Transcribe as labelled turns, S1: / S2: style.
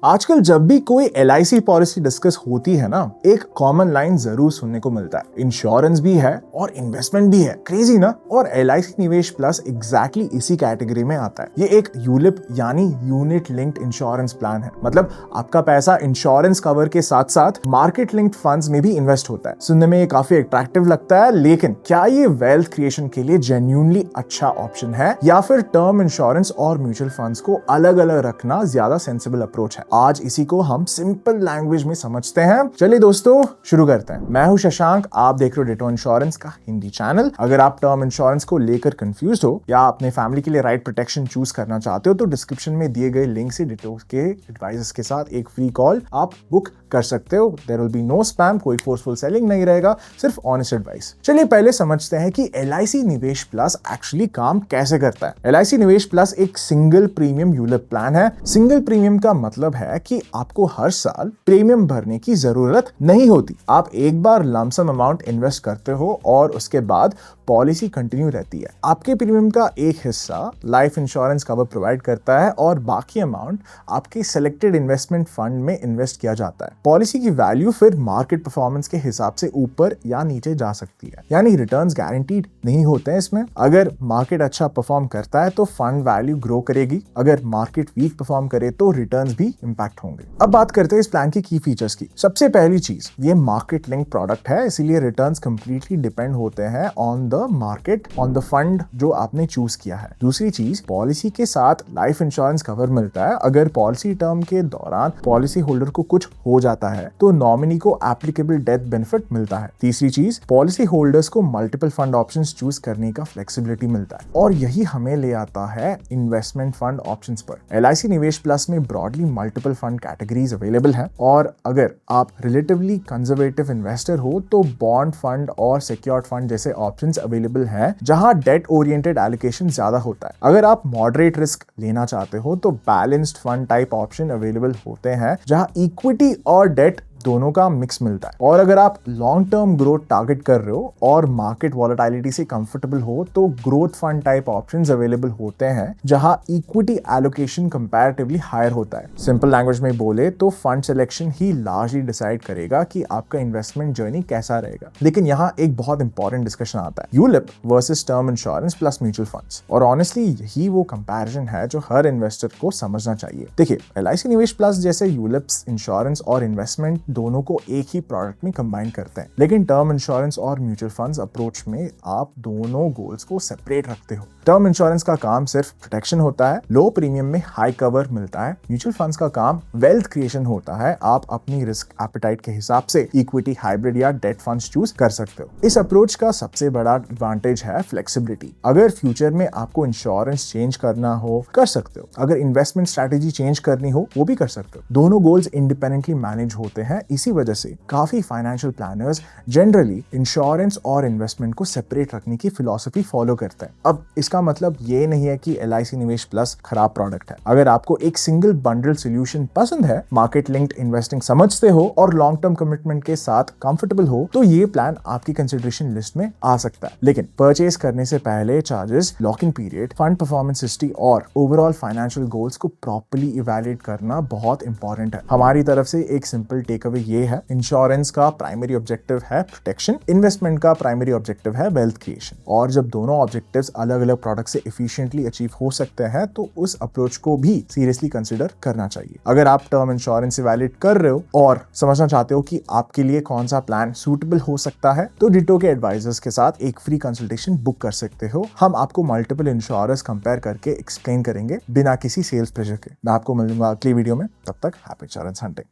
S1: आजकल जब भी कोई LIC पॉलिसी डिस्कस होती है ना, एक कॉमन लाइन जरूर सुनने को मिलता है। इंश्योरेंस भी है और इन्वेस्टमेंट भी है। क्रेजी ना? और LIC निवेश प्लस एग्जैक्टली इसी कैटेगरी में आता है। ये एक यूलिप यानी यूनिट लिंक्ड इंश्योरेंस प्लान है। मतलब आपका पैसा इंश्योरेंस कवर के साथ साथ मार्केट लिंक्ड फंड्स में भी इन्वेस्ट होता है। सुनने में ये काफी अट्रैक्टिव लगता है, लेकिन क्या ये वेल्थ क्रिएशन के लिए जेन्युइनली अच्छा ऑप्शन है या फिर टर्म इंश्योरेंस और म्यूचुअल फंड्स को अलग अलग रखना ज्यादा सेंसिबल अप्रोच है? आज इसी को हम सिंपल लैंग्वेज में समझते हैं। चलिए दोस्तों शुरू करते हैं। मैं हूं शशांक, आप देख रहे हो डिटो इंश्योरेंस का हिंदी चैनल। अगर आप टर्म इंश्योरेंस को लेकर कंफ्यूज हो या अपने फैमिली के लिए राइट प्रोटेक्शन चूज करना चाहते हो तो डिस्क्रिप्शन में दिए गए लिंक से डिटो के एडवाइजर्स के साथ एक फ्री कॉल आप बुक कर सकते हो। There will be no spam, कोई फोर्सफुल सेलिंग नहीं रहेगा, सिर्फ ऑनेस्ट एडवाइस। चलिए पहले समझते हैं कि LIC निवेश प्लस एक्चुअली काम कैसे करता है। LIC निवेश प्लस एक सिंगल प्रीमियम यूलिप प्लान है। सिंगल प्रीमियम का मतलब है कि आपको हर साल प्रीमियम भरने की जरूरत नहीं होती। आप एक बार लमसम अमाउंट इन्वेस्ट करते हो और उसके बाद पॉलिसी कंटिन्यू रहती है। आपके प्रीमियम का एक हिस्सा लाइफ इंश्योरेंस कवर प्रोवाइड करता है और बाकी अमाउंट आपके सिलेक्टेड इन्वेस्टमेंट फंड में इन्वेस्ट किया जाता है। पॉलिसी की वैल्यू फिर मार्केट परफॉर्मेंस के हिसाब से ऊपर या नीचे जा सकती है, यानी रिटर्न्स गारंटीड नहीं होते हैं इसमें। अगर मार्केट अच्छा परफॉर्म करता है तो फंड वैल्यू ग्रो करेगी, अगर मार्केट वीक परफॉर्म करे तो रिटर्न्स भी इंपैक्ट होंगे। अब बात करते हैं इस प्लान की की फीचर्स की। सबसे पहली चीज, ये मार्केट लिंक प्रोडक्ट है, इसीलिए रिटर्न्स कंप्लीटली डिपेंड होते हैं on the market, on the fund जो आपने चूज किया है। दूसरी चीज, पॉलिसी के साथ लाइफ इंश्योरेंस कवर मिलता है। अगर पॉलिसी टर्म के दौरान पॉलिसी होल्डर को कुछ हो जाता है तो नॉमिनी को एप्लीकेबल डेथ बेनिफिट मिलता है। तीसरी चीज, पॉलिसी होल्डर्स को मल्टीपल फंड ऑप्शंस चूज करने का फ्लेक्सिबिलिटी मिलता है। और यही हमें ले आता है इन्वेस्टमेंट फंड ऑप्शंस पर। LIC निवेश प्लस में broadly multiple fund categories available है, और अगर आप रिलेटिवली कंजर्वेटिव इन्वेस्टर हो तो बॉन्ड फंड और सिक्योर्ड फंड जैसे ऑप्शंस अवेलेबल हैं, जहां डेट ओरिएंटेड एलोकेशन ज्यादा होता है। अगर आप मॉडरेट रिस्क लेना चाहते हो तो balanced fund type option available होते हैं, जहां इक्विटी और डेट दोनों का मिक्स मिलता है। और अगर आप लॉन्ग टर्म ग्रोथ टारगेट कर रहे हो और मार्केट वॉलेटिलिटी से कंफर्टेबल हो तो growth fund type options available होते हैं, जहां इक्विटी एलोकेशन कंपैरेटिवली हायर होता है। सिंपल लैंग्वेज में बोले तो फंड सिलेक्शन ही लार्जली डिसाइड करेगा कि आपका इन्वेस्टमेंट जर्नी कैसा रहेगा। लेकिन यहाँ एक बहुत इंपॉर्टेंट डिस्कशन आता है, ULIP versus term insurance plus mutual funds. और ऑनेस्टली यही वो कंपैरिजन है जो हर इन्वेस्टर को समझना चाहिए। देखिए, LIC निवेश प्लस जैसे यूलिप्स इंश्योरेंस और इन्वेस्टमेंट दोनों को एक ही प्रोडक्ट में कंबाइन करते हैं, लेकिन टर्म इंश्योरेंस और म्यूचुअल फंड्स अप्रोच में आप दोनों गोल्स को सेपरेट रखते हो। टर्म इंश्योरेंस का काम सिर्फ प्रोटेक्शन होता है, लो प्रीमियम में हाई कवर मिलता है। म्यूचुअल फंड्स का काम वेल्थ क्रिएशन होता है, आप अपनी रिस्क एपेटाइट के हिसाब से इक्विटी, हाइब्रिड या डेट फंड्स चूज कर सकते हो। इस अप्रोच का सबसे बड़ा एडवांटेज है फ्लेक्सिबिलिटी। अगर फ्यूचर में आपको इंश्योरेंस चेंज करना हो कर सकते हो, अगर इन्वेस्टमेंट स्ट्रैटेजी चेंज करनी हो वो भी कर सकते हो। दोनों गोल्स इंडिपेंडेंटली मैनेज होते हैं। इसी वजह से काफी फाइनेंशियल प्लानर्स जनरली इंश्योरेंस और इन्वेस्टमेंट को सेपरेट रखने की फिलॉसफी फॉलो करते हैं। अब इसका मतलब ये नहीं है कि LIC निवेश प्लस खराब प्रोडक्ट है। अगर आपको एक सिंगल बंडल सॉल्यूशन पसंद है, मार्केट लिंक्ड इन्वेस्टिंग समझते हो और लॉन्ग टर्म कमिटमेंट के साथ कंफर्टेबल हो, तो ये प्लान आपकी कंसिडरेशन लिस्ट में आ सकता है। लेकिन परचेज करने से पहले charges, locking period, fund performance history और ओवरऑल फाइनेंशियल गोल्स को प्रॉपर्ली इवैल्यूएट करना बहुत इंपॉर्टेंट है। हमारी तरफ से एक सिंपल टेक अवे ये है, इंश्योरेंस का प्राइमरी ऑब्जेक्टिव है प्रोटेक्शन, इन्वेस्टमेंट का प्राइमरी ऑब्जेक्टिव है वेल्थ क्रिएशन। और जब दोनों ऑब्जेक्टिव्स अलग अलग प्रोडक्ट से एफिशिएंटली अचीव हो सकते हैं तो उस अप्रोच को भी सीरियसली कंसीडर करना चाहिए। अगर आप टर्म इंश्योरेंस इवैल्यूएट कर रहे हो और समझना चाहते हो कि आपके लिए कौन सा प्लान सूटेबल हो सकता है, तो डिटो के एडवाइजर्स के साथ एक फ्री कंसल्टेशन बुक कर सकते हो। हम आपको मल्टीपल इंश्योरेंस कंपेयर करके एक्सप्लेन करेंगे बिना किसी सेल्स प्रेशर के। मैं आपको मिलूंगा अगली वीडियो में, तब तक हैप्पी इंश्योरेंस हंटिंग।